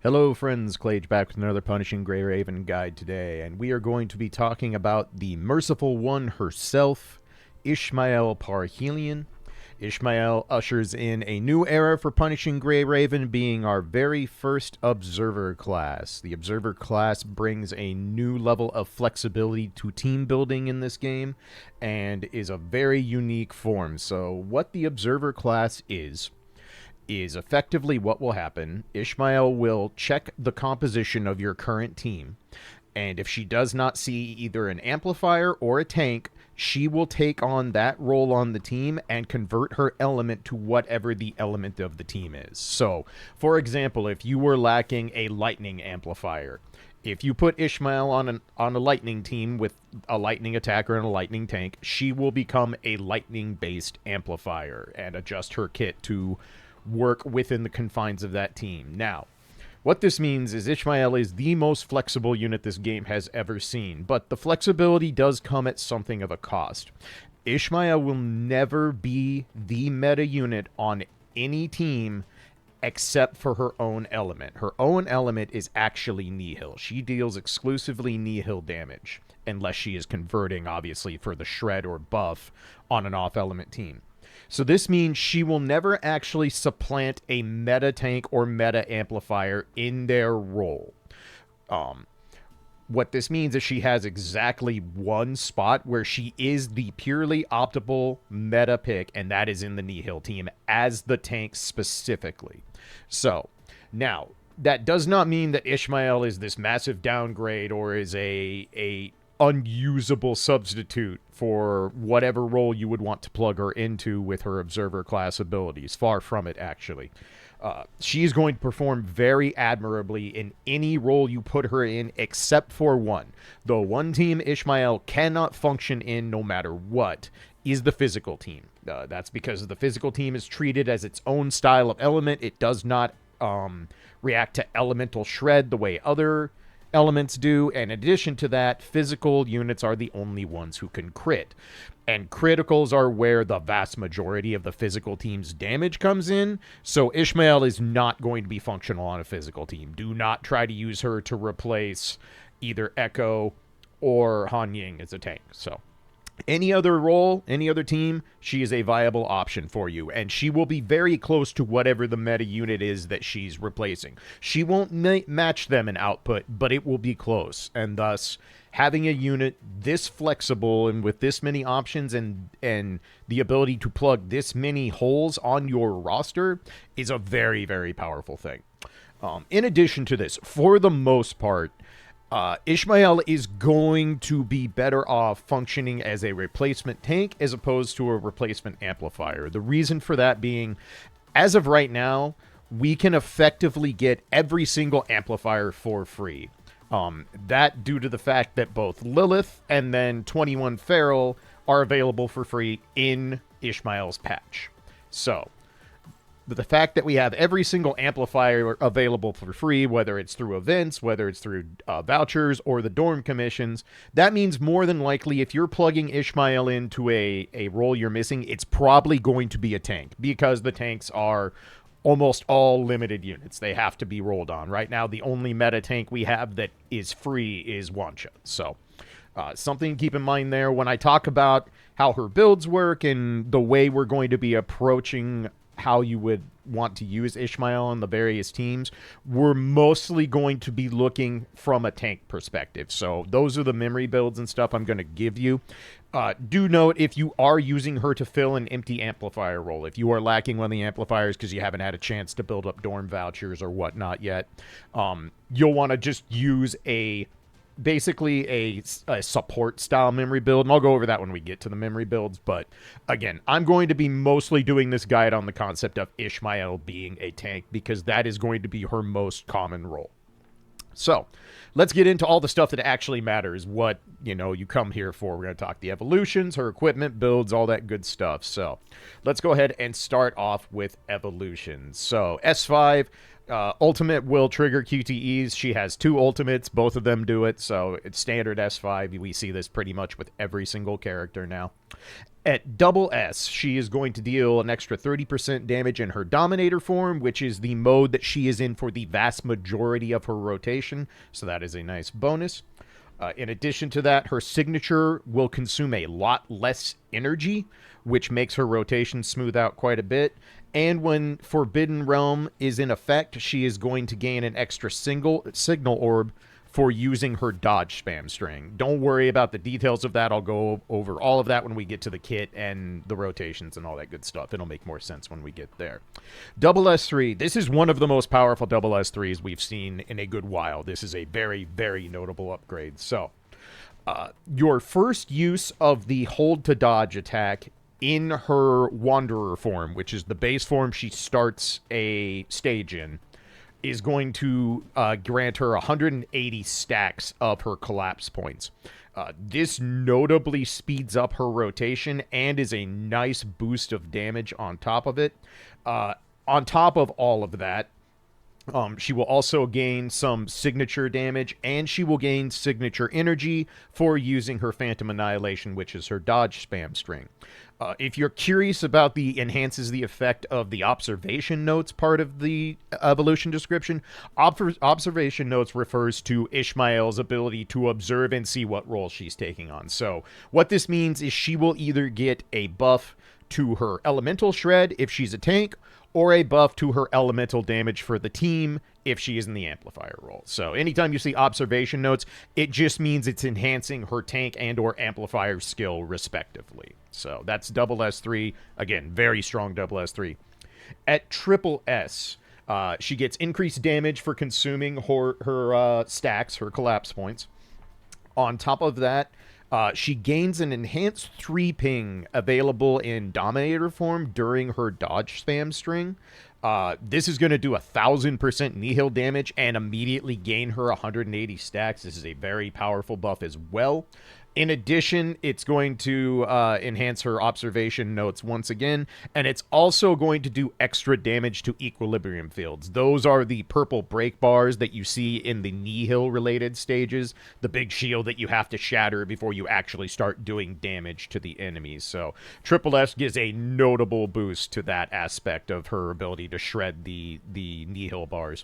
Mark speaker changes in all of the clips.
Speaker 1: Hello friends, Clage back with another Punishing Grey Raven guide today, and we are going to be talking about the Merciful One herself, Ishmael Parhelion. Ishmael ushers in a new era for Punishing Grey Raven, being our very first Observer class. The Observer class brings a new level of flexibility to team building in this game, and is a very unique form. So what the Observer class is effectively what will happen. Ishmael will check the composition of your current team, and if she does not see either an amplifier or a tank, she will take on that role on the team and convert her element to whatever the element of the team is. So, for example, if you were lacking a lightning amplifier, if you put Ishmael on a lightning team with a lightning attacker and a lightning tank, she will become a lightning-based amplifier and adjust her kit to work within the confines of that team. Now, what this means is Ishmael is the most flexible unit this game has ever seen, but the flexibility does come at something of a cost. Ishmael will never be the meta unit on any team except for her own element. Her own element is actually Nihil. She deals exclusively Nihil damage, unless she is converting, obviously, for the shred or buff on an off-element team. So this means she will never actually supplant a meta tank or meta amplifier in their role. What this means is she has exactly one spot where she is the purely optimal meta pick, and that is in the Nihil team as the tank specifically. So, now, that does not mean that Ishmael is this massive downgrade or is a unusable substitute for whatever role you would want to plug her into with her Observer class abilities. Far from it, actually. She's going to perform very admirably in any role you put her in except for one. The one team Ishmael cannot function in no matter what is the physical team. That's because the physical team is treated as its own style of element. It does not react to elemental shred the way other elements do, and in addition to that, physical units are the only ones who can crit. And criticals are where the vast majority of the physical team's damage comes in, so Ishmael is not going to be functional on a physical team. Do not try to use her to replace either Echo or Han Ying as a tank. So any other role, any other team, she is a viable option for you, and she will be very close to whatever the meta unit is that she's replacing. She won't match them in output, but it will be close, and thus having a unit this flexible and with this many options and the ability to plug this many holes on your roster is a very, very powerful thing. In addition to this, for the most part, Ishmael is going to be better off functioning as a replacement tank as opposed to a replacement amplifier. The reason for that being, as of right now, we can effectively get every single amplifier for free. That due to the fact that both Lilith and then 21 Feral are available for free in Ishmael's patch. So, the fact that we have every single amplifier available for free, whether it's through events, whether it's through vouchers, or the dorm commissions, that means more than likely if you're plugging Ishmael into a role you're missing, it's probably going to be a tank, because the tanks are almost all limited units. They have to be rolled on. Right now, the only meta tank we have that is free is Wancha. So, something to keep in mind there. When I talk about how her builds work and the way we're going to be approaching how you would want to use Ishmael on the various teams, we're mostly going to be looking from a tank perspective. So those are the memory builds and stuff I'm going to give you. Do note, if you are using her to fill an empty amplifier role, if you are lacking one of the amplifiers because you haven't had a chance to build up dorm vouchers or whatnot yet, you'll want to just use basically a support style memory build, and I'll go over that when we get to the memory builds. But again, I'm going to be mostly doing this guide on the concept of Ishmael being a tank, because that is going to be her most common role. So let's get into all the stuff that actually matters, what you come here for. We're going to talk the evolutions, her equipment, builds, all that good stuff. So let's go ahead and start off with evolutions. So S5, ultimate will trigger QTEs. She has 2 ultimates. Both of them do it, so it's standard S5. We see this pretty much with every single character now. At double S, she is going to deal an extra 30% damage in her Dominator form, which is the mode that she is in for the vast majority of her rotation, so that is a nice bonus. In addition to that, her signature will consume a lot less energy, which makes her rotation smooth out quite a bit. And when Forbidden Realm is in effect, she is going to gain an extra signal orb for using her dodge spam string. Don't worry about the details of that. I'll go over all of that when we get to the kit and the rotations and all that good stuff. It'll make more sense when we get there. Double S3. This is one of the most powerful double S3s we've seen in a good while. This is a very, very notable upgrade. So, your first use of the hold to dodge attack in her Wanderer form, which is the base form she starts a stage in, is going to grant her 180 stacks of her collapse points. This notably speeds up her rotation and is a nice boost of damage on top of it. On top of all of that, she will also gain some signature damage, and she will gain signature energy for using her Phantom Annihilation, which is her dodge spam string. If you're curious about the enhances the effect of the observation notes part of the evolution description, observation notes refers to Ishmael's ability to observe and see what role she's taking on. So what this means is she will either get a buff to her elemental shred if she's a tank, or a buff to her elemental damage for the team if she is in the amplifier role. So anytime you see observation notes, it just means it's enhancing her tank and or amplifier skill respectively. So that's double S3. Again, very strong double S3. At triple S, she gets increased damage for consuming her stacks, her collapse points. On top of that, she gains an enhanced 3 ping available in Dominator form during her dodge spam string. This is going to do 1,000% Nihil damage and immediately gain her 180 stacks. This is a very powerful buff as well. In addition, it's going to enhance her observation notes once again, and it's also going to do extra damage to equilibrium fields. Those are the purple break bars that you see in the Nihil-related stages, the big shield that you have to shatter before you actually start doing damage to the enemies. So Triple S gives a notable boost to that aspect of her ability to shred the Nihil bars.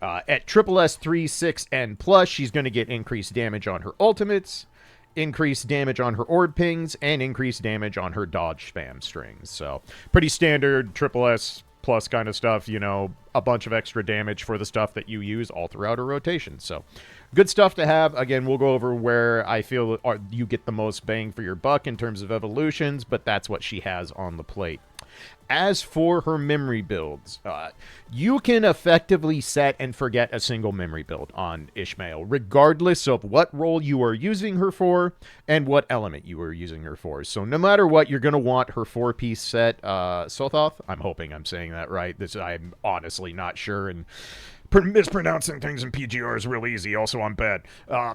Speaker 1: At Triple S 3, 6, and plus, she's going to get increased damage on her ultimates, increased damage on her orb pings, and increased damage on her dodge spam strings. So pretty standard triple S plus kind of stuff, you know, a bunch of extra damage for the stuff that you use all throughout her rotation. So good stuff to have. Again, we'll go over where I feel you get the most bang for your buck in terms of evolutions, but that's what she has on the plate. As for her memory builds, you can effectively set and forget a single memory build on Ishmael, regardless of what role you are using her for and what element you are using her for. So no matter what, you're going to want her 4-piece set, Sothoth. I'm hoping I'm saying that right. I'm honestly not sure, and mispronouncing things in PGR is real easy. Also, I'm bad.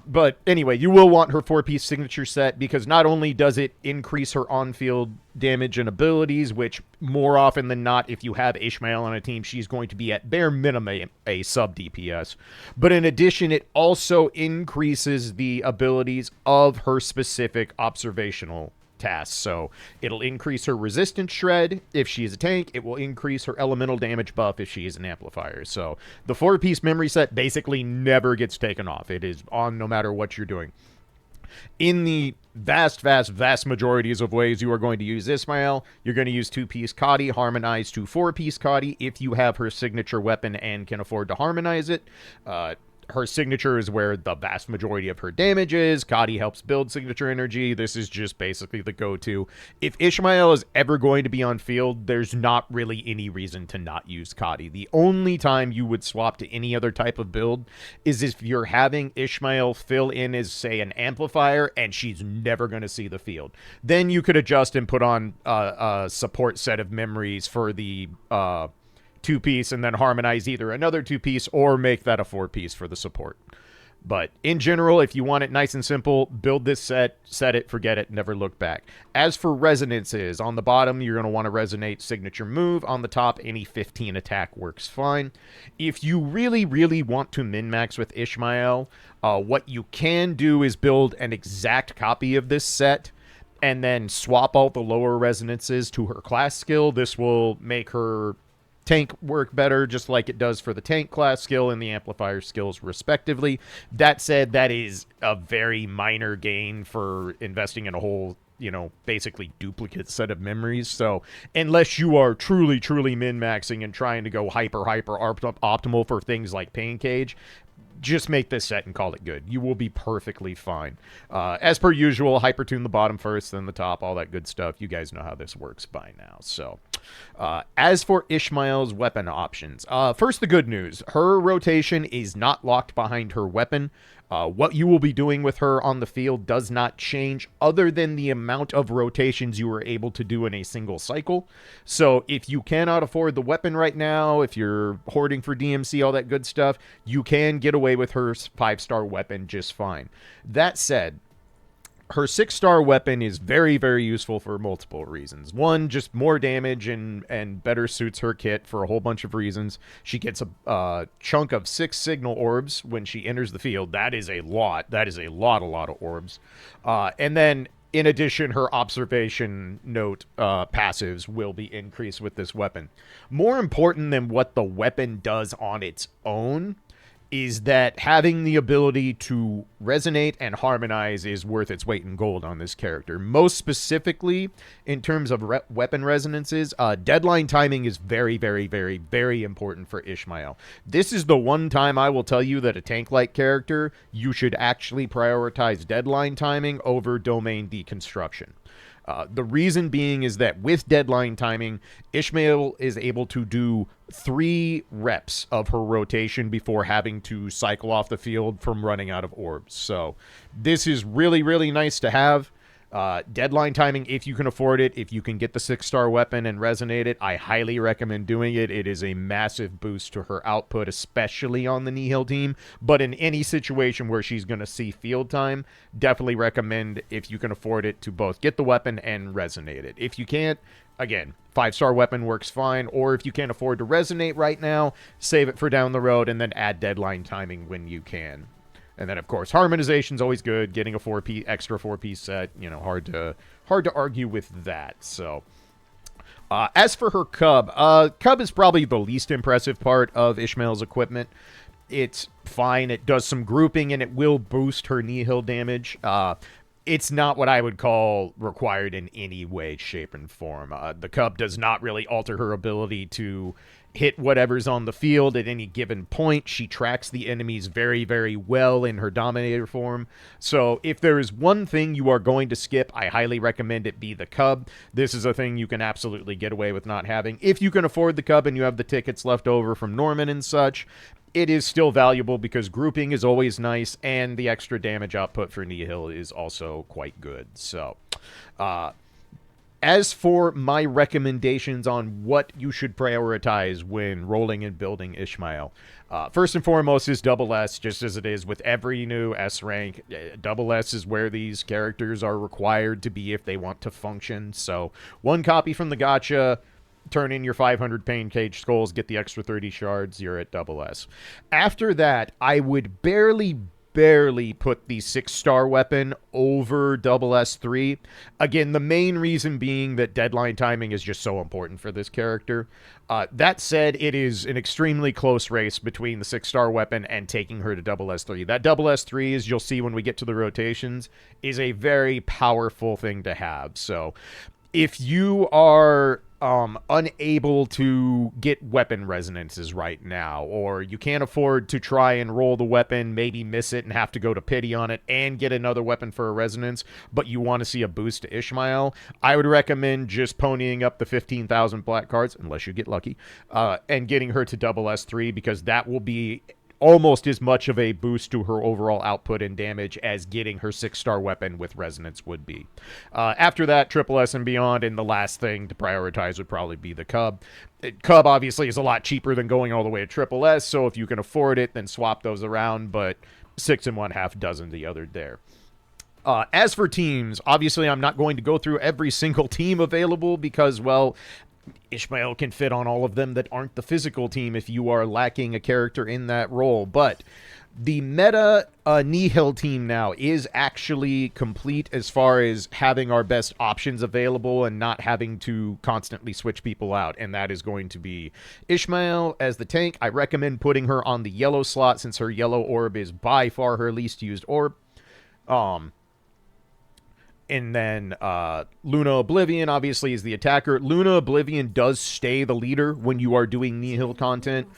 Speaker 1: But anyway, you will want her 4-piece signature set because not only does it increase her on-field damage and abilities, which more often than not, if you have Ishmael on a team, she's going to be at bare minimum a sub-DPS. But in addition, it also increases the abilities of her specific observational tasks. So it'll increase her resistance shred if she is a tank. It will increase her elemental damage buff if she is an amplifier. So the 4-piece memory set basically never gets taken off. It is on no matter what you're doing. In the vast majorities of ways you are going to use Ishmael, you're going to use 2-piece Kadi, harmonize to 4-piece Kadi if you have her signature weapon and can afford to harmonize it. Her signature is where the vast majority of her damage is. Kadi helps build signature energy. This is just basically the go-to. If Ishmael is ever going to be on field, there's not really any reason to not use Kadi. The only time you would swap to any other type of build is if you're having Ishmael fill in as, say, an amplifier and she's never going to see the field. Then you could adjust and put on a support set of memories for the 2-piece and then harmonize either another 2-piece or make that a 4-piece for the support. But in general, if you want it nice and simple, build this set, set it, forget it, never look back. As for resonances, on the bottom, you're going to want to resonate signature move. On the top, any 15 attack works fine. If you really, really want to min-max with Ishmael, what you can do is build an exact copy of this set and then swap all the lower resonances to her class skill. This will make her tank work better, just like it does for the tank class skill and the amplifier skills respectively. That said, that is a very minor gain for investing in a whole, you know, basically duplicate set of memories. So unless you are truly min-maxing and trying to go hyper optimal for things like Pain Cage, just make this set and call it good. You will be perfectly fine. As per usual, hypertune the bottom first, then the top, all that good stuff. You guys know how this works by now. So, as for Ishmael's weapon options, first the good news. Her rotation is not locked behind her weapon. What you will be doing with her on the field does not change other than the amount of rotations you are able to do in a single cycle. So if you cannot afford the weapon right now, if you're hoarding for DMC, all that good stuff, you can get away with her 5-star weapon just fine. That said, her 6-star weapon is very, very useful for multiple reasons. One, just more damage and better suits her kit for a whole bunch of reasons. She gets a chunk of 6 signal orbs when she enters the field. That is a lot. That is a lot of orbs. And then, in addition, her observation note passives will be increased with this weapon. More important than what the weapon does on its own is that having the ability to resonate and harmonize is worth its weight in gold on this character. Most specifically, in terms of weapon resonances, deadline timing is very, very important for Ishmael. This is the one time I will tell you that a tank-like character, you should actually prioritize deadline timing over domain deconstruction. The reason being is that with deadline timing, Ishmael is able to do 3 reps of her rotation before having to cycle off the field from running out of orbs. So this is really nice to have. Deadline timing, if you can afford it, if you can get the 6-star weapon and resonate it, I highly recommend doing it. It is a massive boost to her output, especially on the Nihil team. But in any situation where she's going to see field time, definitely recommend, if you can afford it, to both get the weapon and resonate it. If you can't, again, 5-star weapon works fine. Or if you can't afford to resonate right now, save it for down the road and then add deadline timing when you can. And then, of course, harmonization's always good. Getting a extra 4-piece set, you know, hard to argue with that. So, as for her Cub, Cub is probably the least impressive part of Ishmael's equipment. It's fine. It does some grouping, and it will boost her Nihil damage. It's not what I would call required in any way, shape, and form. The Cub does not really alter her ability to hit whatever's on the field at any given point. She tracks the enemies very well in her Dominator form. So if there is one thing you are going to skip, I highly recommend it be the Cub. This is a thing you can absolutely get away with not having. If you can afford the Cub and you have the tickets left over from Norman and such, it is still valuable because grouping is always nice, and the extra damage output for Nihil is also quite good. So, as for my recommendations on what you should prioritize when rolling and building Ishmael, first and foremost is double S, just as it is with every new S rank. Double S is where these characters are required to be if they want to function. So, 1 copy from the gacha, turn in your 500 Pain Cage skulls, get the extra 30 shards, you're at double S. After that, I would barely put the 6-star weapon over double S3. Again, the main reason being that deadline timing is just so important for this character. That said, it is an extremely close race between the 6-star weapon and taking her to double S3. That double S3, as you'll see when we get to the rotations, is a very powerful thing to have. So if you are unable to get weapon resonances right now, or you can't afford to try and roll the weapon, maybe miss it and have to go to pity on it and get another weapon for a resonance, but you want to see a boost to Ishmael, I would recommend just ponying up the 15,000 black cards, unless you get lucky, and getting her to double S3, because that will be almost as much of a boost to her overall output and damage as getting her 6-star weapon with resonance would be. After that, Triple S and beyond, and the last thing to prioritize would probably be the Cub. Cub obviously is a lot cheaper than going all the way to Triple S, so if you can afford it, then swap those around, but 6 1/2 dozen the other there. As for teams, obviously I'm not going to go through every single team available because, well, Ishmael can fit on all of them that aren't the physical team if you are lacking a character in that role. But the meta Nihil team now is actually complete as far as having our best options available and not having to constantly switch people out. And that is going to be Ishmael as the tank. I recommend putting her on the yellow slot since her yellow orb is by far her least used orb. And then Luna Oblivion, obviously, is the attacker. Luna Oblivion does stay the leader when you are doing Nihil content.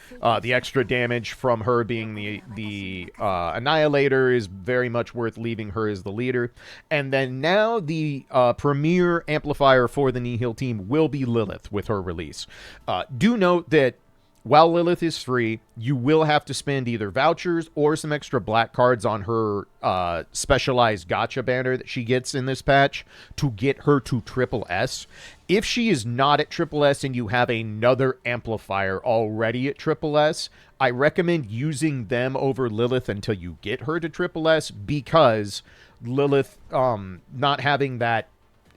Speaker 1: The extra damage from her being the Annihilator is very much worth leaving her as the leader. And then now the premier amplifier for the Nihil team will be Lilith with her release. Do note that while Lilith is free, you will have to spend either vouchers or some extra black cards on her specialized gacha banner that she gets in this patch to get her to Triple S. If she is not at Triple S and you have another amplifier already at Triple S, I recommend using them over Lilith until you get her to Triple S, because Lilith not having that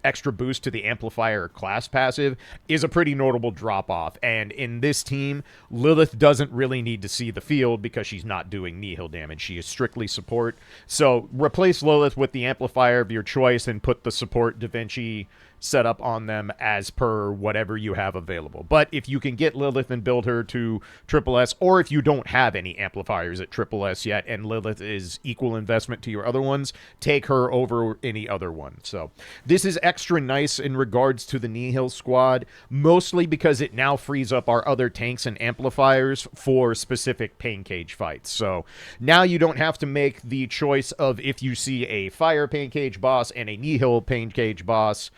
Speaker 1: extra boost to the amplifier class passive is a pretty notable drop off. And in this team, Lilith doesn't really need to see the field because she's not doing Nihil damage. She is strictly support. So replace Lilith with the amplifier of your choice and put the support Da Vinci setup on them as per whatever you have available. But if you can get Lilith and build her to Triple S, or if you don't have any amplifiers at Triple S yet and Lilith is equal investment to your other ones, take her over any other one. So this is extra nice in regards to the Nihil squad, mostly because it now frees up our other tanks and amplifiers for specific pain cage fights. So now you don't have to make the choice of, if you see a fire pain cage boss and a Nihil pain cage boss,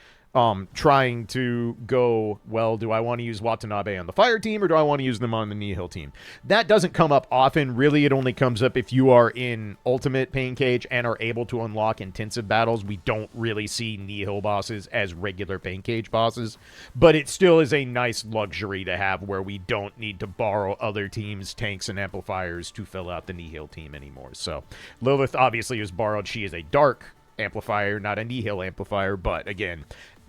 Speaker 1: trying to go, well, do I want to use Watanabe on the fire team or do I want to use them on the Nihil team? That doesn't come up often. Really, it only comes up if you are in Ultimate Pain Cage and are able to unlock intensive battles. We don't really see Nihil bosses as regular Pain Cage bosses, but it still is a nice luxury to have where we don't need to borrow other teams' tanks and amplifiers to fill out the Nihil team anymore. So Lilith obviously is borrowed. She is a dark amplifier, not a Nihil amplifier, but again,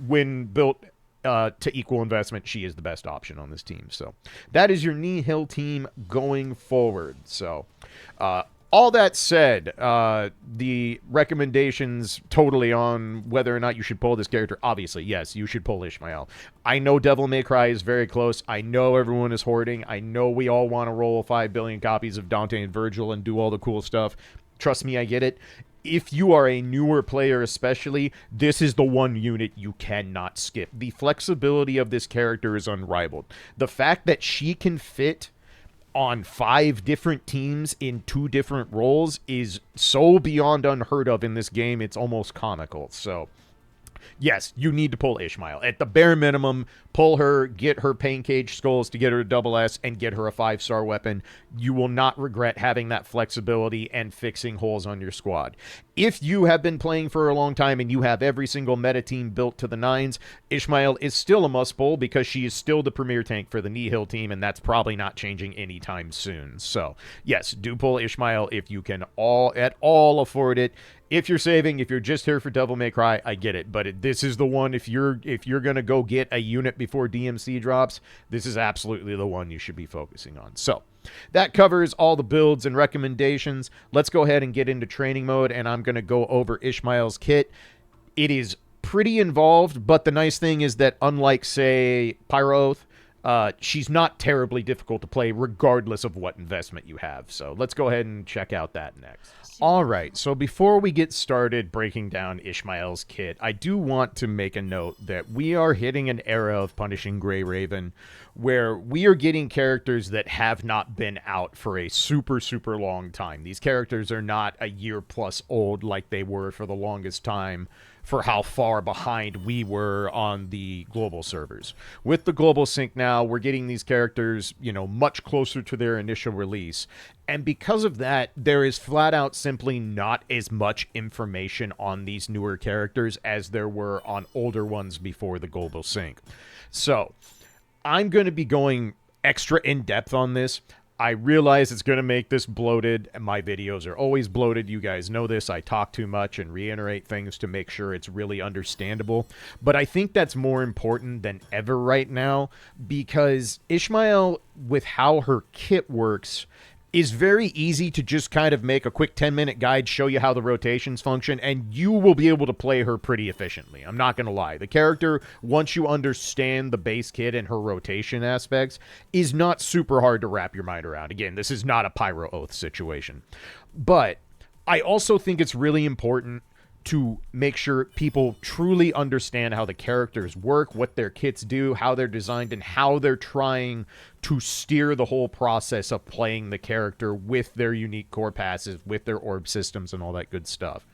Speaker 1: when built to equal investment, she is the best option on this team. So that is your Nihil team going forward. So all that said, the recommendations totally on whether or not you should pull this character, obviously, yes, you should pull Ishmael. I know Devil May Cry is very close. I know everyone is hoarding. I know we all want to roll 5 billion copies of Dante and Virgil and do all the cool stuff. Trust me, I get it. If you are a newer player especially, this is the one unit you cannot skip. The flexibility of this character is unrivaled. The fact that she can fit on 5 different teams in 2 different roles is so beyond unheard of in this game, it's almost comical. So yes, you need to pull Ishmael. At the bare minimum, pull her, get her Pain Cage Skulls to get her to Double S, and get her a 5-star weapon. You will not regret having that flexibility and fixing holes on your squad. If you have been playing for a long time and you have every single meta team built to the 9s, Ishmael is still a must pull because she is still the premier tank for the Nihil team, and that's probably not changing anytime soon. So yes, do pull Ishmael if you can at all afford it. If you're saving, if you're just here for Devil May Cry, I get it. But this is the one, if you're going to go get a unit before DMC drops, this is absolutely the one you should be focusing on. So that covers all the builds and recommendations. Let's go ahead and get into training mode, and I'm going to go over Ishmael's kit. It is pretty involved, but the nice thing is that unlike, say, Pyro Oath, she's not terribly difficult to play regardless of what investment you have. So let's go ahead and check out that next. All right, so before we get started breaking down Ishmael's kit, I do want to make a note that we are hitting an era of Punishing Grey Raven where we are getting characters that have not been out for a super, super long time. These characters are not a year plus old like they were for the longest time for how far behind we were on the global servers. With the global sync now, we're getting these characters, much closer to their initial release. And because of that, there is flat out simply not as much information on these newer characters as there were on older ones before the global sync. So, I'm going to be going extra in-depth on this. I realize it's going to make this bloated. My videos are always bloated. You guys know this. I talk too much and reiterate things to make sure it's really understandable. But I think that's more important than ever right now, because Ishmael, with how her kit works, is very easy to just kind of make a quick 10-minute guide, show you how the rotations function, and you will be able to play her pretty efficiently. I'm not going to lie. The character, once you understand the base kit and her rotation aspects, is not super hard to wrap your mind around. Again, this is not a Pyro Oath situation. But I also think it's really important to make sure people truly understand how the characters work, what their kits do, how they're designed, and how they're trying to steer the whole process of playing the character with their unique core passive, with their orb systems, and all that good stuff.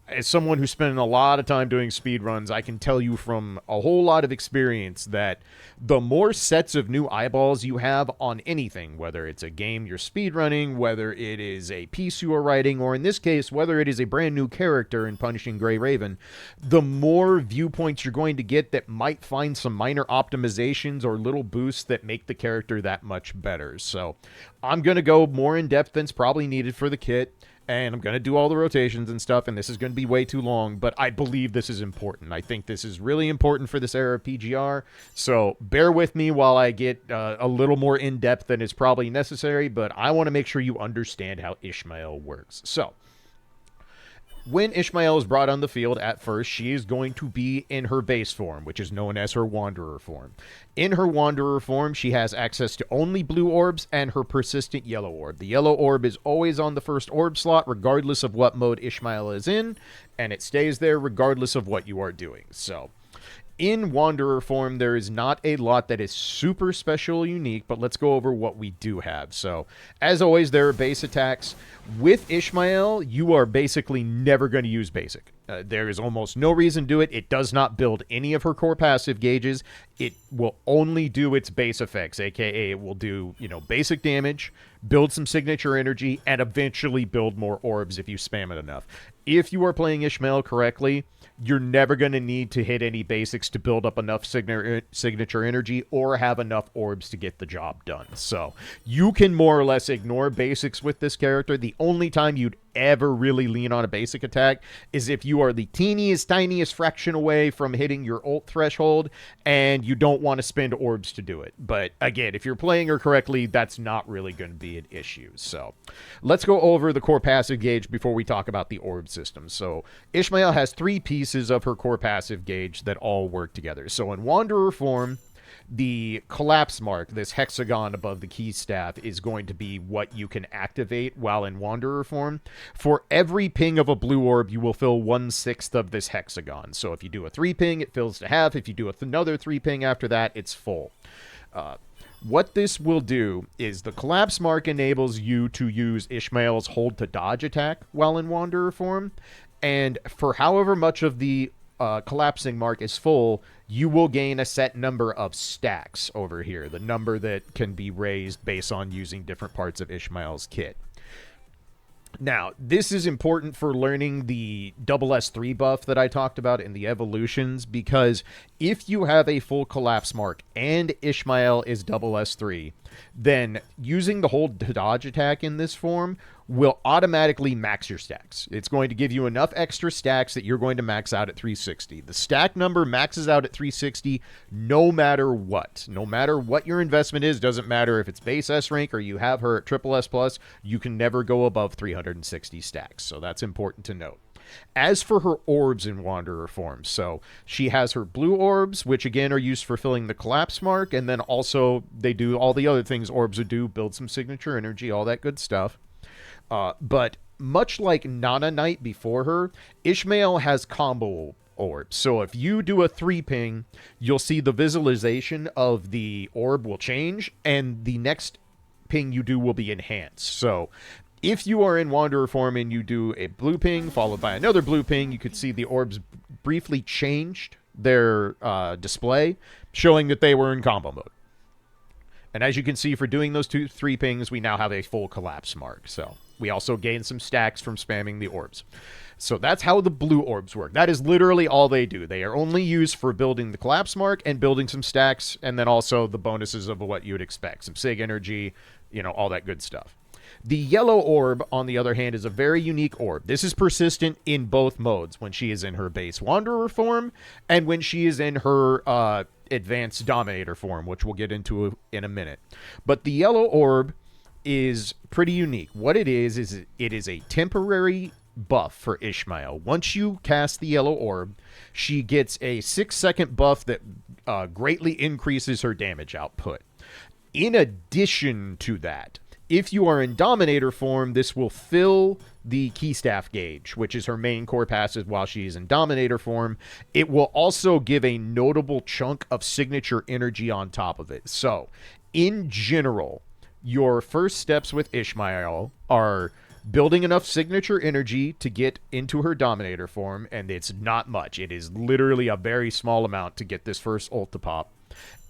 Speaker 1: As someone who's spent a lot of time doing speedruns, I can tell you from a whole lot of experience that the more sets of new eyeballs you have on anything, whether it's a game you're speedrunning, whether it is a piece you are writing, or in this case, whether it is a brand new character in Punishing Grey Raven, the more viewpoints you're going to get that might find some minor optimizations or little boosts that make the character that much better. So I'm going to go more in depth than's probably needed for the kit. And I'm going to do all the rotations and stuff, and this is going to be way too long, but I believe this is important. I think this is really important for this era of PGR, so bear with me while I get a little more in-depth than is probably necessary, but I want to make sure you understand how Ishmael works. So, when Ishmael is brought on the field, at first, she is going to be in her base form, which is known as her Wanderer form. In her Wanderer form, she has access to only blue orbs and her persistent yellow orb. The yellow orb is always on the first orb slot, regardless of what mode Ishmael is in, and it stays there regardless of what you are doing. So, in Wanderer form, there is not a lot that is super special or unique, but let's go over what we do have. So, as always, there are base attacks. With Ishmael, you are basically never going to use basic. There is almost no reason to do it. It does not build any of her core passive gauges. It will only do its base effects, aka it will do, basic damage, build some signature energy, and eventually build more orbs if you spam it enough. If you are playing Ishmael correctly, you're never going to need to hit any basics to build up enough signature energy or have enough orbs to get the job done. So you can more or less ignore basics with this character. The only time you'd ever really lean on a basic attack is if you are the tiniest fraction away from hitting your ult threshold and you don't want to spend orbs to do it. But again, if you're playing her correctly, that's not really going to be an issue. So let's go over the core passive gauge before we talk about the orb system. So Ishmael has 3 pieces of her core passive gauge that all work together. So in Wanderer form, the collapse mark, this hexagon above the key staff, is going to be what you can activate while in Wanderer form. For every ping of a blue orb, you will fill 1/6 of this hexagon. So if you do a 3 ping, it fills to half. If you do another 3 ping after that, it's full. What this will do is the collapse mark enables you to use Ishmael's hold to dodge attack while in Wanderer form. And for however much of the collapsing mark is full, you will gain a set number of stacks over here, the number that can be raised based on using different parts of Ishmael's kit. Now, this is important for learning the SS3 buff that I talked about in the evolutions, because if you have a full collapse mark and Ishmael is SS3, then using the hold to dodge attack in this form will automatically max your stacks. It's going to give you enough extra stacks that you're going to max out at 360. The stack number maxes out at 360 no matter what. No matter what your investment is, doesn't matter if it's base S rank or you have her at SSS+, you can never go above 360 stacks. So that's important to note. As for her orbs in Wanderer form, so she has her blue orbs, which again are used for filling the collapse mark, and then also they do all the other things orbs would do, build some signature energy, all that good stuff. But much like Nana Knight before her, Ishmael has combo orbs. So if you do a 3 ping, you'll see the visualization of the orb will change, and the next ping you do will be enhanced. So If you are in Wanderer form and you do a blue ping followed by another blue ping, you could see the orbs briefly changed their display, showing that they were in combo mode. And as you can see, for doing those 3 pings, we now have a full collapse mark. So we also gained some stacks from spamming the orbs. So that's how the blue orbs work. That is literally all they do. They are only used for building the collapse mark and building some stacks, and then also the bonuses of what you would expect. Some SIG energy, all that good stuff. The yellow orb, on the other hand, is a very unique orb. This is persistent in both modes, when she is in her base Wanderer form and when she is in her advanced Dominator form, which we'll get into in a minute. But the yellow orb is pretty unique. What it is it is a temporary buff for Ishmael. Once you cast the yellow orb, she gets a 6-second buff that greatly increases her damage output. In addition to that, if you are in Dominator form, this will fill the key staff gauge, which is her main core passive while she is in Dominator form. It will also give a notable chunk of signature energy on top of it. So, in general, your first steps with Ishmael are building enough signature energy to get into her Dominator form, and it's not much. It is literally a very small amount to get this first ult to pop.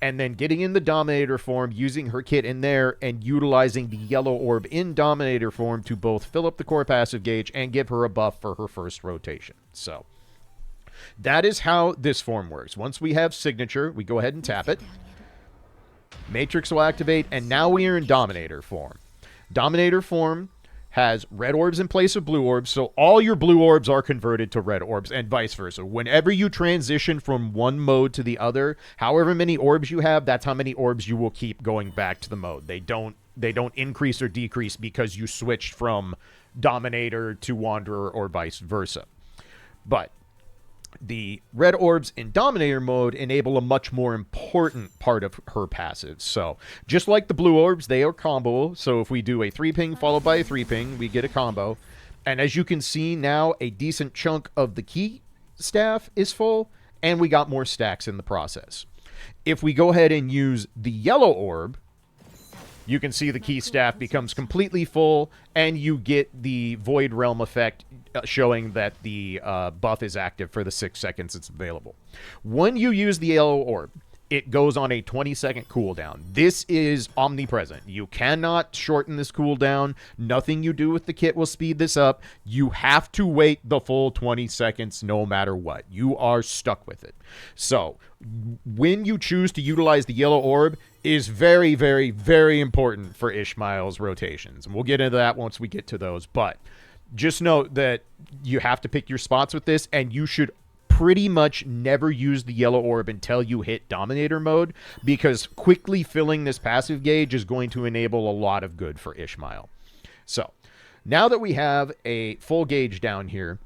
Speaker 1: And then getting in the Dominator form, using her kit in there, and utilizing the yellow orb in Dominator form to both fill up the core passive gauge and give her a buff for her first rotation. So, that is how this form works. Once we have signature, we go ahead and tap it. Matrix will activate, and now we are in Dominator form. Dominator form has red orbs in place of blue orbs, so all your blue orbs are converted to red orbs, and vice versa. Whenever you transition from one mode to the other, however many orbs you have, that's how many orbs you will keep going back to the mode. They don't increase or decrease because you switched from Dominator to Wanderer or vice versa. But the red orbs in Dominator mode enable a much more important part of her passive. So, just like the blue orbs, they are combo. So, if we do a 3-ping followed by a 3-ping, we get a combo. And as you can see now, a decent chunk of the key staff is full, and we got more stacks in the process. If we go ahead and use the yellow orb, you can see the key staff becomes completely full, and you get the Void Realm effect, showing that the buff is active for the 6 seconds it's available. When you use the yellow orb, it goes on a 20-second cooldown. This is omnipresent. You cannot shorten this cooldown. Nothing you do with the kit will speed this up. You have to wait the full 20 seconds no matter what. You are stuck with it. So, when you choose to utilize the yellow orb is very, very, very important for Ishmael's rotations. And we'll get into that once we get to those. But just note that you have to pick your spots with this, and you should pretty much never use the yellow orb until you hit Dominator mode, because quickly filling this passive gauge is going to enable a lot of good for Ishmael. So, now that we have a full gauge down here,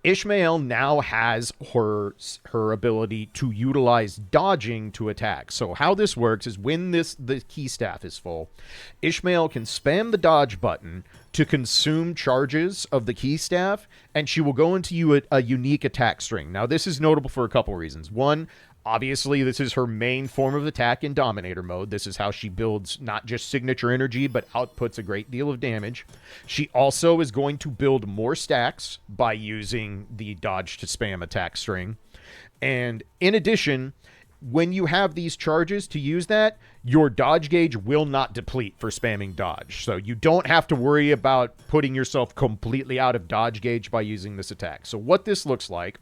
Speaker 1: Ishmael now has her ability to utilize dodging to attack. So how this works is when the key staff is full, Ishmael can spam the dodge button to consume charges of the key staff, and she will go into a unique attack string. Now this is notable for a couple reasons. One, obviously, this is her main form of attack in Dominator mode. This is how she builds not just signature energy, but outputs a great deal of damage. She also is going to build more stacks by using the dodge to spam attack string. And in addition, when you have these charges to use that, your dodge gauge will not deplete for spamming dodge. So you don't have to worry about putting yourself completely out of dodge gauge by using this attack. So what this looks like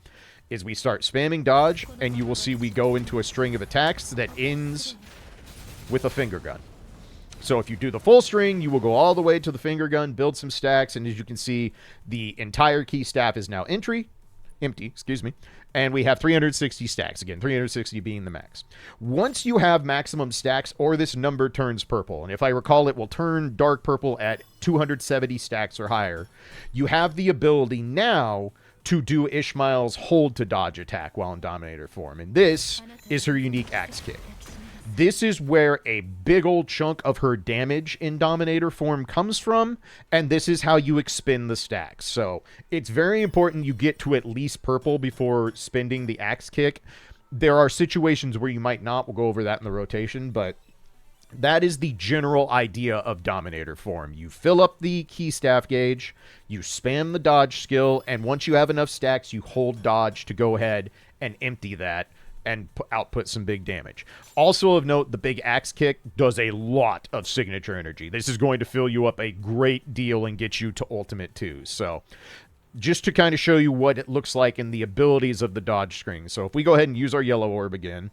Speaker 1: is we start spamming dodge, and you will see we go into a string of attacks that ends with a finger gun. So if you do the full string, you will go all the way to the finger gun, build some stacks, and as you can see, the entire key staff is now empty, and we have 360 stacks. Again, 360 being the max. Once you have maximum stacks, or this number turns purple, and if I recall, it will turn dark purple at 270 stacks or higher, you have the ability now to do Ishmael's hold to dodge attack while in Dominator form. And this is her unique axe kick. This is where a big old chunk of her damage in Dominator form comes from, and this is how you expend the stacks. So it's very important you get to at least purple before spending the axe kick. There are situations where you might not. We'll go over that in the rotation, but That is the general idea of Dominator form. You fill up the key staff gauge, you spam the dodge skill, and once you have enough stacks, you hold dodge to go ahead and empty that and output some big damage. Also of note, the big axe kick does a lot of signature energy. This is going to fill you up a great deal and get you to ultimate too. So just to kind of show you what it looks like in the abilities of the dodge string. So if we go ahead and use our yellow orb again,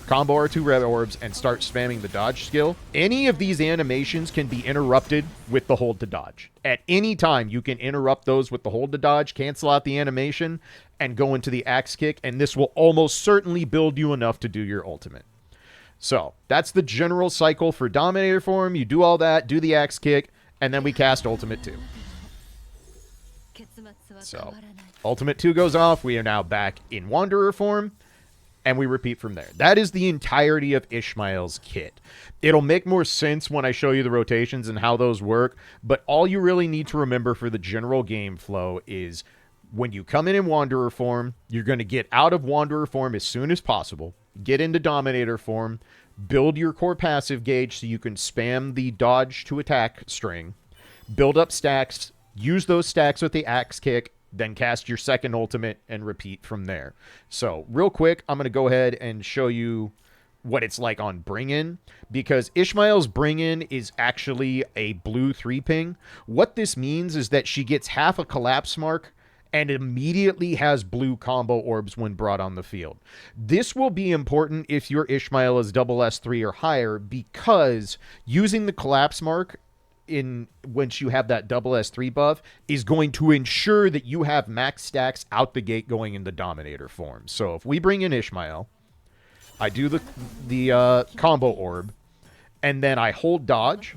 Speaker 1: combo our 2 red orbs, and start spamming the dodge skill, any of these animations can be interrupted with the hold to dodge. At any time, you can interrupt those with the hold to dodge, cancel out the animation, and go into the axe kick, and this will almost certainly build you enough to do your ultimate. So, that's the general cycle for Dominator form. You do all that, do the axe kick, and then we cast ultimate 2. So, ultimate 2 goes off, we are now back in Wanderer form, and we repeat from there. That is the entirety of Ishmael's kit. It'll make more sense when I show you the rotations and how those work, but all you really need to remember for the general game flow is when you come in Wanderer form, you're going to get out of Wanderer form as soon as possible, get into Dominator form, build your core passive gauge so you can spam the dodge to attack string, build up stacks, use those stacks with the axe kick, then cast your second ultimate and repeat from there. So real quick, I'm going to go ahead and show you what it's like on Bring In, because Ishmael's Bring In is actually a blue 3-ping. What this means is that she gets half a collapse mark and immediately has blue combo orbs when brought on the field. This will be important if your Ishmael is SS3 or higher, because using the collapse mark once you have that SS3 buff is going to ensure that you have max stacks out the gate going into Dominator form. So if we bring in Ishmael, I do the combo orb, and then I hold dodge.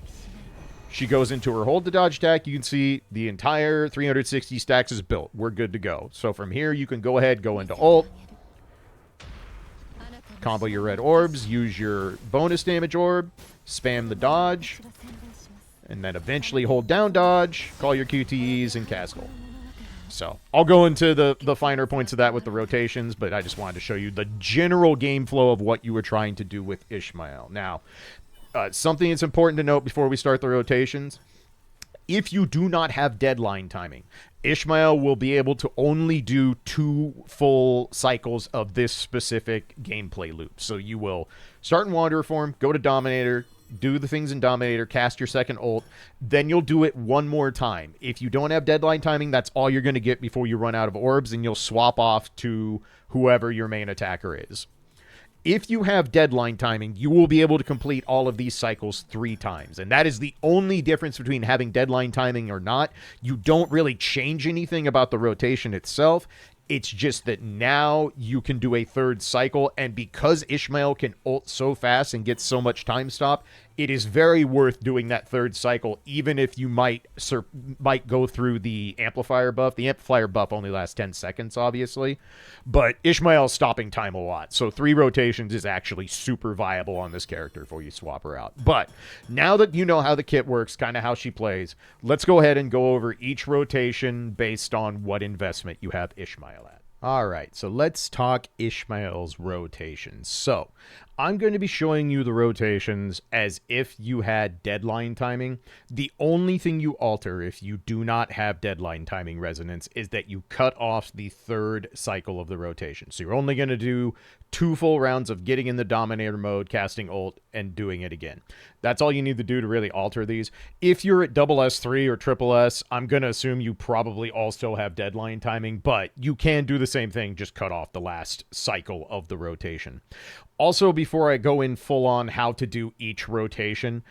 Speaker 1: She goes into her hold to dodge stack. You can see the entire 360 stacks is built. We're good to go. So from here, you can go ahead, go into ult, combo your red orbs, use your bonus damage orb, spam the dodge, and then eventually hold down dodge, call your QTEs, and cast ult. So I'll go into the finer points of that with the rotations, but I just wanted to show you the general game flow of what you were trying to do with Ishmael. Now, something that's important to note before we start the rotations, if you do not have deadline timing, Ishmael will be able to only do 2 full cycles of this specific gameplay loop. So you will start in Wanderer form, go to Dominator, do the things in Dominator, cast your second ult, then you'll do it one more time. If you don't have deadline timing, that's all you're going to get before you run out of orbs, and you'll swap off to whoever your main attacker is. If you have deadline timing, you will be able to complete all of these cycles 3 times. And that is the only difference between having deadline timing or not. You don't really change anything about the rotation itself. It's just that now you can do a 3rd cycle, and because Ishmael can ult so fast and get so much time stop, it is very worth doing that 3rd cycle, even if you might go through the amplifier buff. The amplifier buff only lasts 10 seconds, obviously, but Ishmael's stopping time a lot, so 3 rotations is actually super viable on this character before you swap her out. But now that you know how the kit works, kind of how she plays, let's go ahead and go over each rotation based on what investment you have Ishmael at. All right, so let's talk Ishmael's rotations. So I'm going to be showing you the rotations as if you had deadline timing. The only thing you alter if you do not have deadline timing resonance is that you cut off the 3rd cycle of the rotation. So you're only going to do 2 full rounds of getting in the Dominator mode, casting ult, and doing it again. That's all you need to do to really alter these. If you're at SS3 or SSS, I'm going to assume you probably also have deadline timing, but you can do the same thing, just cut off the last cycle of the rotation. Also, before I go in full on how to do each rotation,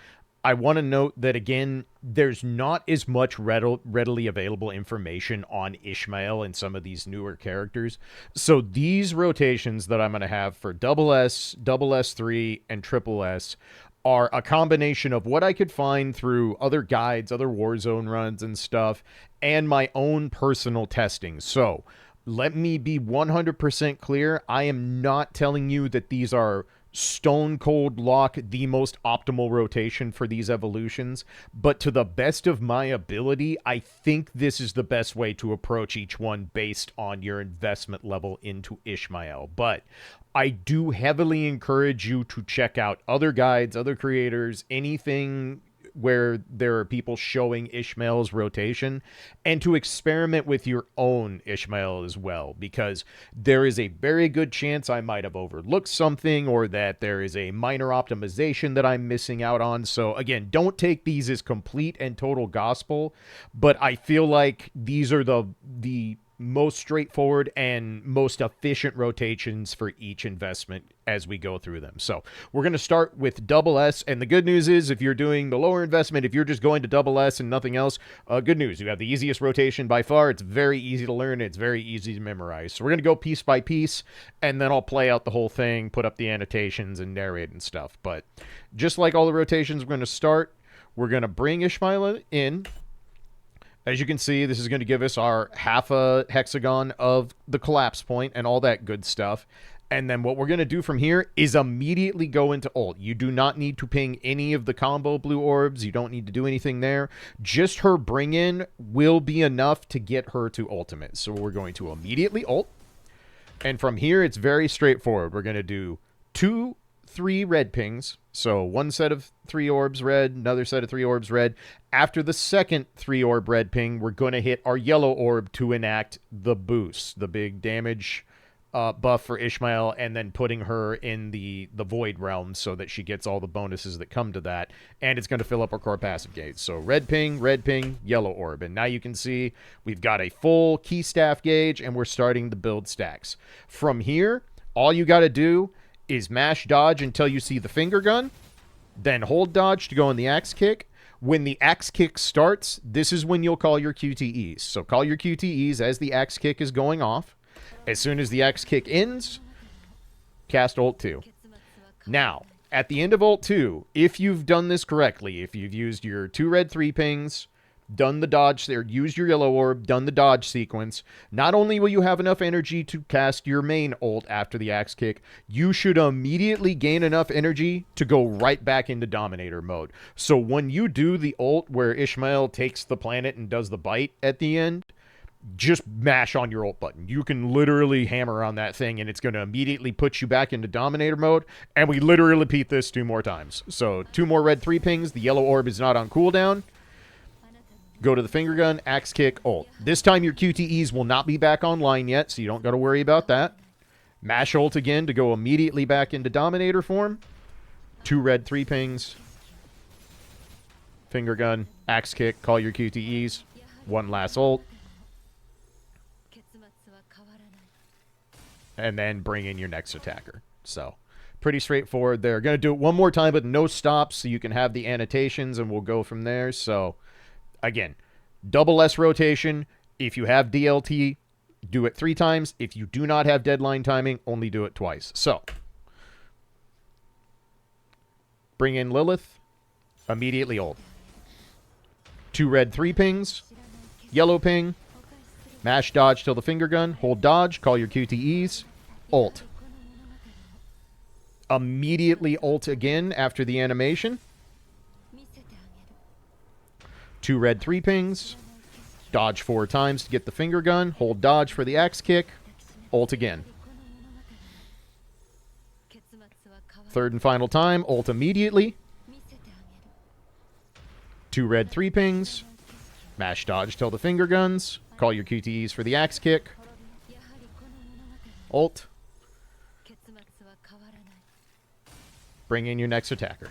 Speaker 1: I want to note that, again, there's not as much readily available information on Ishmael and some of these newer characters. So these rotations that I'm going to have for SS, SS3, and SSS are a combination of what I could find through other guides, other Warzone runs and stuff, and my own personal testing. So let me be 100% clear. I am not telling you that these are stone cold lock the most optimal rotation for these evolutions, but to the best of my ability, I think this is the best way to approach each one based on your investment level into Ishmael. But I do heavily encourage you to check out other guides, other creators, anything where there are people showing Ishmael's rotation, and to experiment with your own Ishmael as well, because there is a very good chance I might have overlooked something, or that there is a minor optimization that I'm missing out on. So again, don't take these as complete and total gospel, but I feel like these are the most straightforward and most efficient rotations for each investment as we go through them. So we're going to start with double S, and the good news is if you're doing the lower investment, if you're just going to double S and nothing else, good news, you have the easiest rotation by far. It's very easy to learn. It's very easy to memorize. So we're going to go piece by piece, and then I'll play out the whole thing, put up the annotations and narrate and stuff. But just like all the rotations, we're going to start. We're going to bring Ishmael in. As you can see, this is going to give us our half a hexagon of the collapse point and all that good stuff. And then what we're going to do from here is immediately go into ult. You do not need to ping any of the combo blue orbs. You don't need to do anything there. Just her bring in will be enough to get her to ultimate. So we're going to immediately ult. And from here, it's very straightforward. We're going to do 3 red pings. So one set of 3 orbs red, another set of 3 orbs red. After the second 3 orb red ping, we're going to hit our yellow orb to enact the boost, the big damage buff for Ishmael, and then putting her in the void realm so that she gets all the bonuses that come to that. And it's going to fill up our core passive gauge. So red ping, yellow orb. And now you can see we've got a full key staff gauge, and we're starting to build stacks. From here, all you got to do is mash dodge until you see the finger gun, then hold dodge to go in the axe kick. When the axe kick starts, this is when you'll call your QTEs. So call your QTEs as the axe kick is going off. As soon as the axe kick ends, cast ult 2. Now, at the end of ult 2, if you've done this correctly, if you've used your 2 red 3 pings, done the dodge there, used your yellow orb, done the dodge sequence, not only will you have enough energy to cast your main ult after the axe kick, you should immediately gain enough energy to go right back into dominator mode. So when you do the ult where Ishmael takes the planet and does the bite at the end, just mash on your ult button. You can literally hammer on that thing and it's going to immediately put you back into dominator mode. And we literally repeat this 2 more times. So 2 more red 3 pings. The yellow orb is not on cooldown. Go to the finger gun, axe kick, ult. This time your QTEs will not be back online yet, so you don't got to worry about that. Mash ult again to go immediately back into dominator form. 2 red 3 pings. Finger gun, axe kick, call your QTEs. 1 last ult. And then bring in your next attacker. So, pretty straightforward there. Going to do it one more time, but no stops, so you can have the annotations, and we'll go from there. So, again, double S rotation. If you have DLT, do it 3 times. If you do not have deadline timing, only do it twice. So, bring in Lilith. Immediately ult. 2 red 3 pings. Yellow ping. Mash dodge till the finger gun. Hold dodge. Call your QTEs. Ult. Immediately ult again after the animation. 2 red 3 pings. Dodge 4 times to get the finger gun. Hold dodge for the axe kick. Ult again. 3rd and final time. Ult immediately. 2 red 3 pings. Mash dodge till the finger guns. Call your QTEs for the axe kick. Ult. Bring in your next attacker.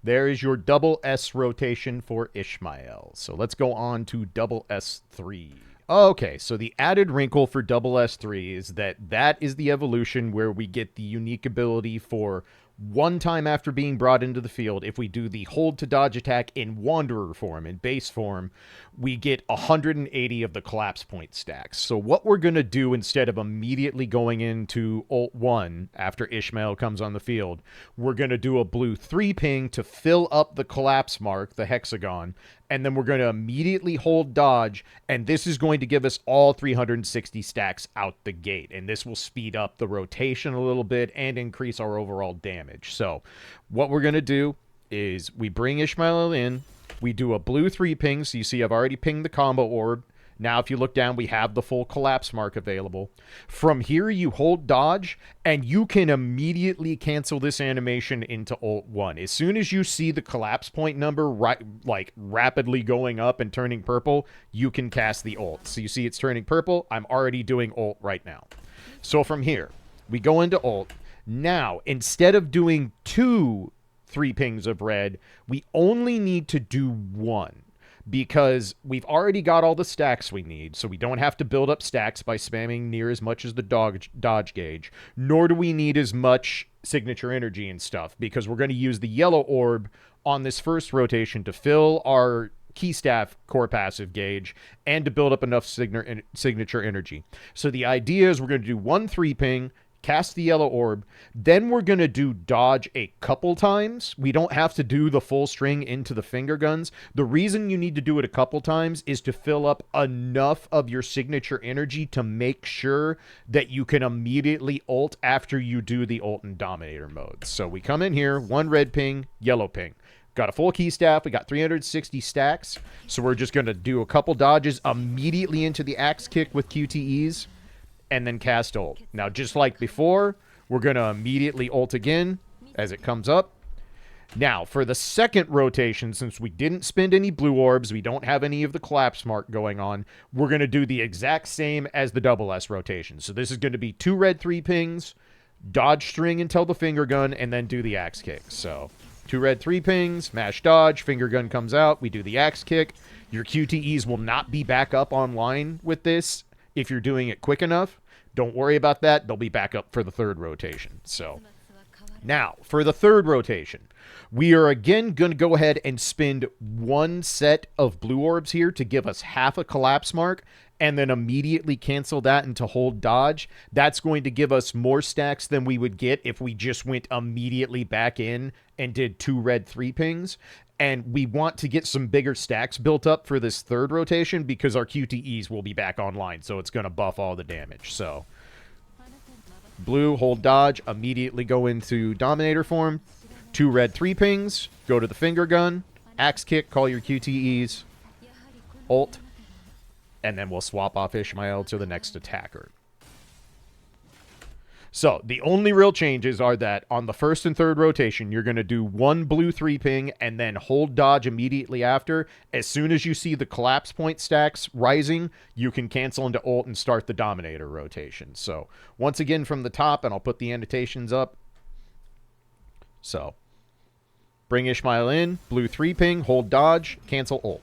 Speaker 1: There is your double S rotation for Ishmael. So let's go on to double S3. Okay, so the added wrinkle for double S3 is that is the evolution where we get the unique ability for one time after being brought into the field, if we do the hold to dodge attack in Wanderer form, in base form, we get 180 of the collapse point stacks. So what we're going to do instead of immediately going into ult 1 after Ishmael comes on the field, we're going to do a blue 3 ping to fill up the collapse mark, the hexagon, and then we're going to immediately hold dodge, and this is going to give us all 360 stacks out the gate, and this will speed up the rotation a little bit and increase our overall damage. damage. So what we're going to do is we bring Ishmael in. We do a blue 3 ping. So you see I've already pinged the combo orb. Now, if you look down, we have the full collapse mark available. From here, you hold dodge, and you can immediately cancel this animation into ult 1. As soon as you see the collapse point number rapidly going up and turning purple, you can cast the ult. So you see it's turning purple. I'm already doing ult right now. So from here, we go into ult. Now, instead of doing 2 3 pings of red, we only need to do 1. Because we've already got all the stacks we need, so we don't have to build up stacks by spamming near as much as the dodge gauge, nor do we need as much signature energy and stuff, because we're going to use the yellow orb on this first rotation to fill our key staff core passive gauge and to build up enough signature energy. So the idea is we're going to do 1 3 ping, cast the yellow orb, then we're going to do dodge a couple times. We don't have to do the full string into the finger guns. The reason you need to do it a couple times is to fill up enough of your signature energy to make sure that you can immediately ult after you do the ult in Dominator mode. So we come in here, 1 red ping, yellow ping. Got a full key staff. We got 360 stacks. So we're just going to do a couple dodges immediately into the axe kick with QTEs. And then cast ult. Now, just like before, we're going to immediately ult again as it comes up. Now, for the second rotation, since we didn't spend any blue orbs, we don't have any of the collapse mark going on, we're going to do the exact same as the double S rotation. So this is going to be 2 red 3 pings, dodge string until the finger gun, and then do the axe kick. So 2 red 3 pings, mash dodge, finger gun comes out, we do the axe kick. Your QTEs will not be back up online with this if you're doing it quick enough. Don't worry about that. They'll be back up for the third rotation. So now for the third rotation, we are again going to go ahead and spend 1 set of blue orbs here to give us half a collapse mark and then immediately cancel that into hold dodge. That's going to give us more stacks than we would get if we just went immediately back in and did 2 red 3 pings. And we want to get some bigger stacks built up for this third rotation because our QTEs will be back online. So it's going to buff all the damage. So blue, hold dodge, immediately go into Dominator form. 2 red 3 pings, go to the finger gun, axe kick, call your QTEs, ult, and then we'll swap off Ishmael to the next attacker. So the only real changes are that on the first and third rotation, you're going to do 1 blue 3 ping and then hold dodge immediately after. As soon as you see the collapse point stacks rising, you can cancel into ult and start the Dominator rotation. So once again from the top, and I'll put the annotations up. So bring Ishmael in, blue 3 ping, hold dodge, cancel ult.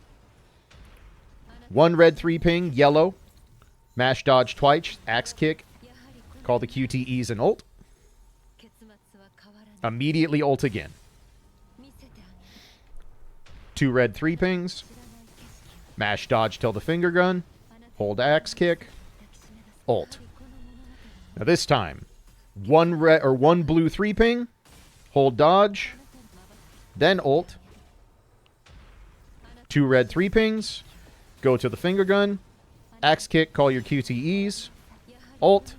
Speaker 1: 1 red 3 ping, yellow, mash dodge twice, axe kick, call the QTEs and ult. Immediately ult again. 2 red 3 pings. Mash dodge till the finger gun. Hold axe kick. Ult. Now this time, 1 blue 3 ping. Hold dodge. Then ult. 2 red 3 pings. Go to the finger gun. Axe kick, call your QTEs. Ult.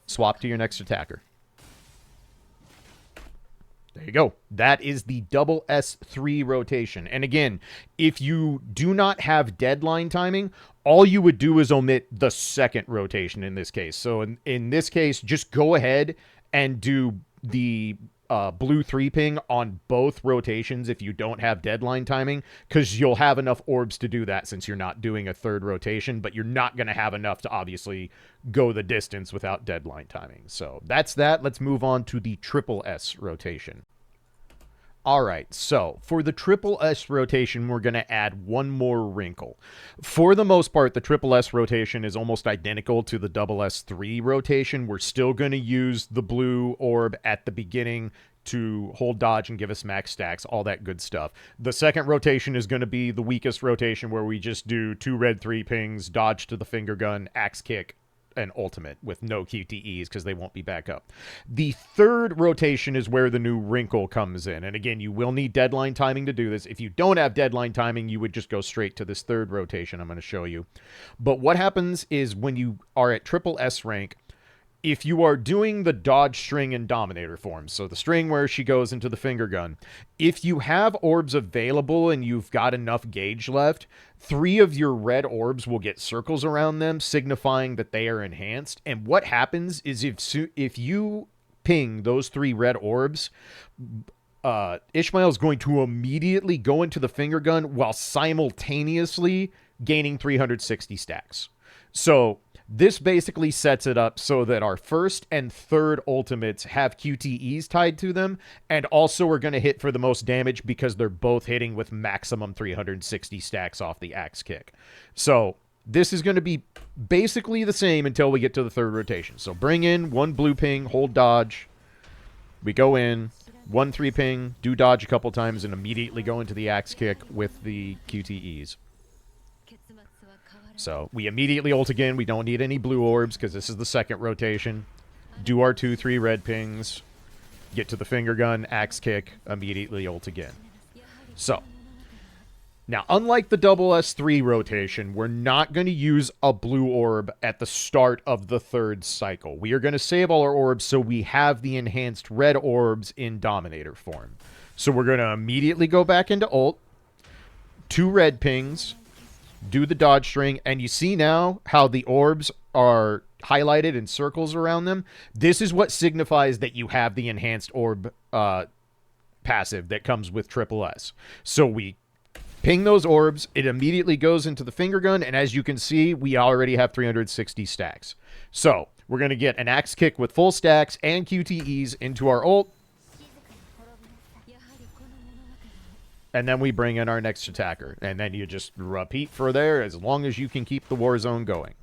Speaker 1: Swap to your next attacker. There you go. That is the double S3 rotation. And again, if you do not have deadline timing, all you would do is omit the second rotation in this case. So in this case, just go ahead and do the blue 3 ping on both rotations if you don't have deadline timing, because you'll have enough orbs to do that since you're not doing a third rotation, but you're not going to have enough to obviously go the distance without deadline timing. So that's that. Let's move on to the triple S rotation. All right, so for the triple S rotation, we're going to add one more wrinkle. For the most part, the triple S rotation is almost identical to the double S3 rotation. We're still going to use the blue orb at the beginning to hold dodge and give us max stacks, all that good stuff. The second rotation is going to be the weakest rotation, where we just do 2 red 3 pings, dodge to the finger gun, axe kick, and ultimate with no QTEs because they won't be back up. The third rotation is where the new wrinkle comes in. And again, you will need deadline timing to do this. If you don't have deadline timing, you would just go straight to this third rotation I'm going to show you. But what happens is when you are at triple S rank, if you are doing the dodge string and dominator form, so the string where she goes into the finger gun, if you have orbs available and you've got enough gauge left, 3 of your red orbs will get circles around them, signifying that they are enhanced. And what happens is if you ping those 3 red orbs, Ishmael is going to immediately go into the finger gun while simultaneously gaining 360 stacks. So this basically sets it up so that our first and third ultimates have QTEs tied to them, and also are going to hit for the most damage because they're both hitting with maximum 360 stacks off the axe kick. So this is going to be basically the same until we get to the third rotation. So bring in 1 blue ping, hold dodge. We go in, 1 3 ping, do dodge a couple times, and immediately go into the axe kick with the QTEs. So we immediately ult again. We don't need any blue orbs because this is the second rotation. Do our 2 3 red pings. Get to the finger gun, axe kick, immediately ult again. So now, unlike the SS3 rotation, we're not going to use a blue orb at the start of the third cycle. We are going to save all our orbs so we have the enhanced red orbs in Dominator form. So we're going to immediately go back into ult, 2 red pings, do the dodge string, and you see now how the orbs are highlighted in circles around them. This is what signifies that you have the enhanced orb passive that comes with SSS. So we ping those orbs, it immediately goes into the finger gun, and as you can see, we already have 360 stacks. So we're going to get an axe kick with full stacks and QTEs into our ult, and then we bring in our next attacker, and then you just repeat for there as long as you can keep the war zone going.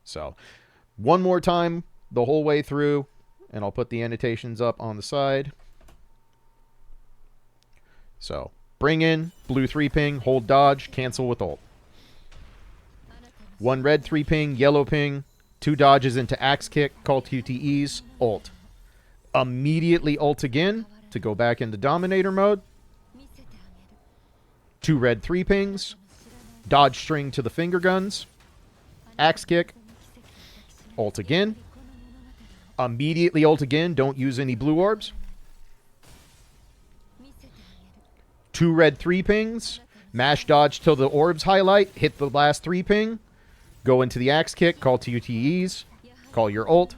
Speaker 1: So one more time the whole way through, and I'll put the annotations up on the side. So bring in blue 3 ping, hold dodge, cancel with ult. 1 red 3 ping, yellow ping, 2 dodges into axe kick, call QTEs, ult. Immediately ult again to go back into dominator mode. 2 red 3 pings, dodge string to the finger guns, axe kick, ult again. Immediately ult again, don't use any blue orbs. 2 red 3 pings, mash dodge till the orbs highlight, hit the last 3 ping, go into the axe kick, call QTEs, call your ult,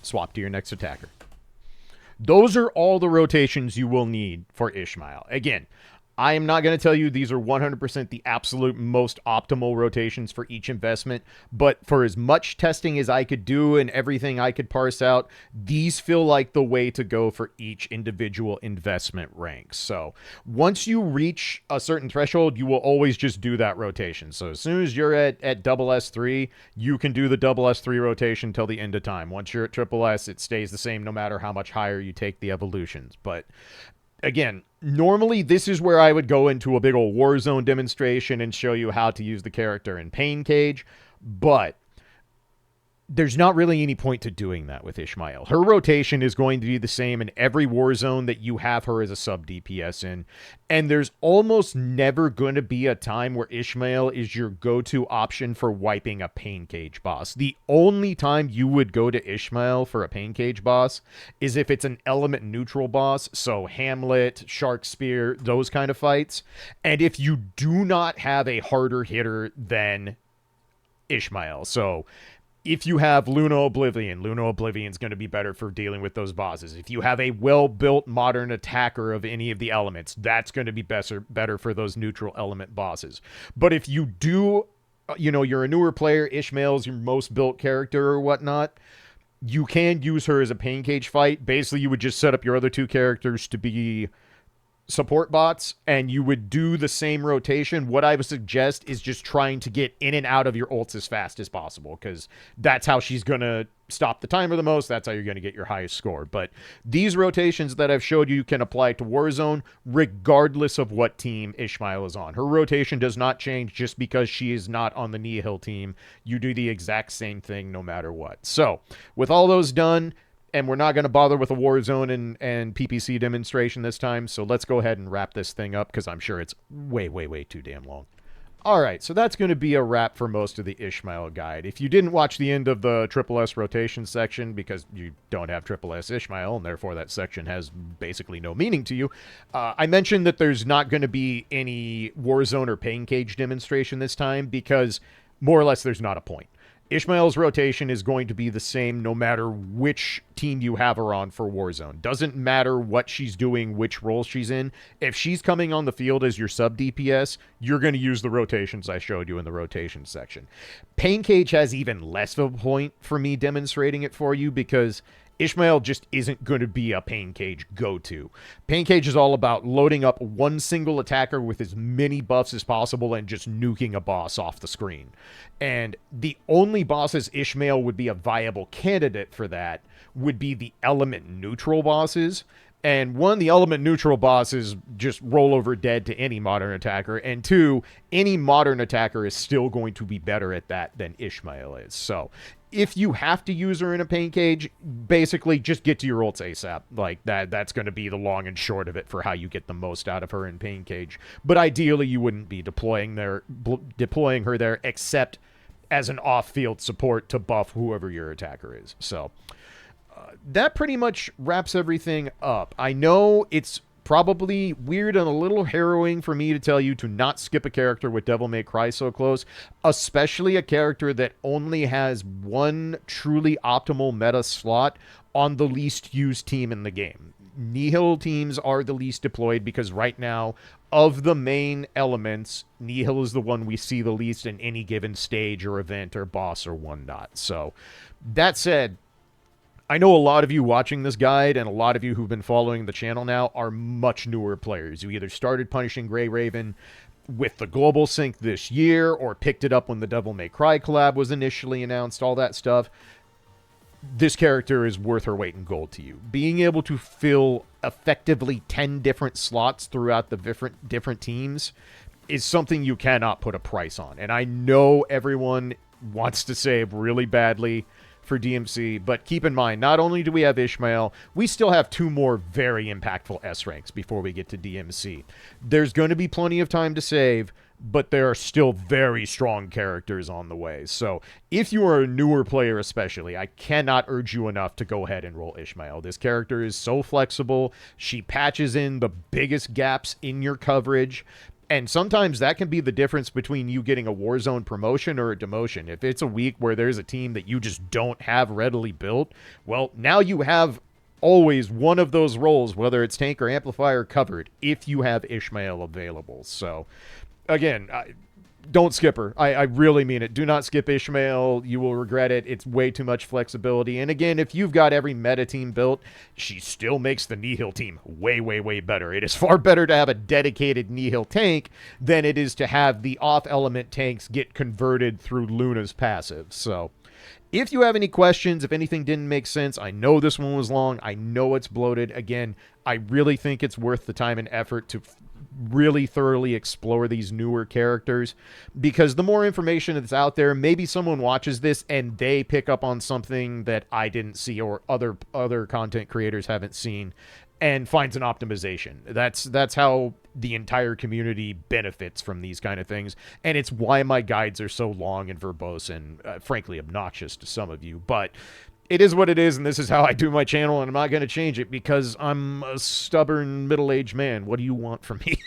Speaker 1: swap to your next attacker. Those are all the rotations you will need for Ishmael. Again, I am not going to tell you these are 100% the absolute most optimal rotations for each investment, but for as much testing as I could do and everything I could parse out, these feel like the way to go for each individual investment rank. So once you reach a certain threshold, you will always just do that rotation. So as soon as you're at SS3, you can do the SS3 rotation till the end of time. Once you're at SSS, it stays the same no matter how much higher you take the evolutions. But again, normally this is where I would go into a big old Warzone demonstration and show you how to use the character in Pain Cage, but there's not really any point to doing that with Ishmael. Her rotation is going to be the same in every Warzone that you have her as a sub DPS in, and there's almost never going to be a time where Ishmael is your go-to option for wiping a Pain Cage boss. The only time you would go to Ishmael for a Pain Cage boss is if it's an element neutral boss, so Hamlet, Shark Spear, those kind of fights, and if you do not have a harder hitter than Ishmael. So if you have Luna Oblivion's going to be better for dealing with those bosses. If you have a well-built modern attacker of any of the elements, that's going to be better for those neutral element bosses. But if you do, you're a newer player, Ishmael's your most built character or whatnot, you can use her as a Pain Cage fight. Basically, you would just set up your other 2 characters to be support bots, and you would do the same rotation. What I would suggest is just trying to get in and out of your ults as fast as possible, because that's how she's going to stop the timer the most. That's how you're going to get your highest score. But these rotations that I've showed you can apply to Warzone regardless of what team Ishmael is on. Her rotation does not change just because she is not on the Nihil team. You do the exact same thing no matter what. So with all those done, and we're not going to bother with a Warzone and PPC demonstration this time, so let's go ahead and wrap this thing up, because I'm sure it's way, way, way too damn long. All right, so that's going to be a wrap for most of the Ishmael guide. If you didn't watch the end of the SSS rotation section because you don't have SSS Ishmael, and therefore that section has basically no meaning to you, I mentioned that there's not going to be any Warzone or Pain Cage demonstration this time because more or less there's not a point. Ishmael's rotation is going to be the same no matter which team you have her on for Warzone. Doesn't matter what she's doing, which role she's in. If she's coming on the field as your sub DPS, you're going to use the rotations I showed you in the rotation section. Pain Cage has even less of a point for me demonstrating it for you because Ishmael just isn't going to be a Pain Cage go-to. Pain Cage is all about loading up one single attacker with as many buffs as possible and just nuking a boss off the screen. And the only bosses Ishmael would be a viable candidate for that would be the element neutral bosses. And one, the element neutral bosses just roll over dead to any modern attacker. And two, any modern attacker is still going to be better at that than Ishmael is. So if you have to use her in a Pain Cage, basically just get to your ults ASAP. Like that's going to be the long and short of it for how you get the most out of her in Pain Cage. But ideally, you wouldn't be deploying her there except as an off-field support to buff whoever your attacker is. So that pretty much wraps everything up. I know it's probably weird and a little harrowing for me to tell you to not skip a character with Devil May Cry so close, especially a character that only has one truly optimal meta slot on the least used team in the game. Nihil teams are the least deployed because right now, of the main elements, Nihil is the one we see the least in any given stage or event or boss or whatnot. So, that said, I know a lot of you watching this guide and a lot of you who've been following the channel now are much newer players. You either started punishing Grey Raven with the global sync this year or picked it up when the Devil May Cry collab was initially announced, all that stuff. This character is worth her weight in gold to you. Being able to fill effectively 10 different slots throughout the different teams is something you cannot put a price on. And I know everyone wants to save really badly for DMC, but keep in mind, not only do we have Ishmael, we still have two more very impactful S ranks before we get to DMC. There's going to be plenty of time to save, but there are still very strong characters on the way. So if you are a newer player especially, I cannot urge you enough to go ahead and roll Ishmael. This character is so flexible. She patches in the biggest gaps in your coverage. And sometimes that can be the difference between you getting a Warzone promotion or a demotion. If it's a week where there's a team that you just don't have readily built, well, now you have always one of those roles, whether it's tank or amplifier, covered if you have Ishmael available. So, again, don't skip her. I really mean it. Do not skip Ishmael. You will regret it. It's way too much flexibility. And again, if you've got every meta team built, she still makes the Nihil team way, way, way better. It is far better to have a dedicated Nihil tank than it is to have the off-element tanks get converted through Luna's passive. So, if you have any questions, if anything didn't make sense, I know this one was long. I know it's bloated. Again, I really think it's worth the time and effort to really thoroughly explore these newer characters, because the more information that's out there, maybe someone watches this and they pick up on something that I didn't see or other content creators haven't seen and finds an optimization. That's how the entire community benefits from these kind of things, and it's why my guides are so long and verbose and frankly obnoxious to some of you. But it is what it is, and this is how I do my channel, and I'm not going to change it because I'm a stubborn middle-aged man. What do you want from me?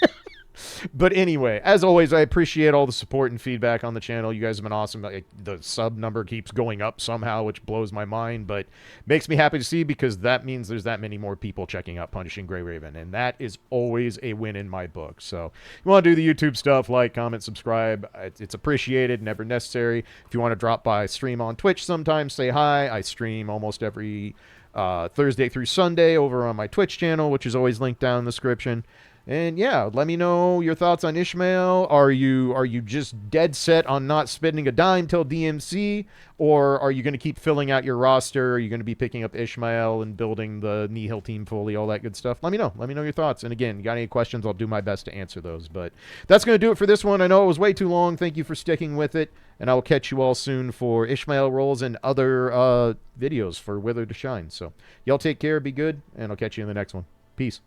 Speaker 1: But anyway, as always, I appreciate all the support and feedback on the channel. You guys have been awesome. The sub number keeps going up somehow, which blows my mind, but makes me happy to see because that means there's that many more people checking out Punishing Grey Raven, and that is always a win in my book. So if you want to do the YouTube stuff, like, comment, subscribe. It's appreciated, never necessary. If you want to drop by stream on Twitch sometime, say hi. I stream almost every Thursday through Sunday over on my Twitch channel, which is always linked down in the description. And yeah, let me know your thoughts on Ishmael. Are you just dead set on not spending a dime till DMC? Or are you going to keep filling out your roster? Are you going to be picking up Ishmael and building the Nihil team fully, all that good stuff? Let me know. Let me know your thoughts. And again, you got any questions, I'll do my best to answer those. But that's going to do it for this one. I know it was way too long. Thank you for sticking with it. And I will catch you all soon for Ishmael rolls and other videos for Wither to Shine. So y'all take care, be good, and I'll catch you in the next one. Peace.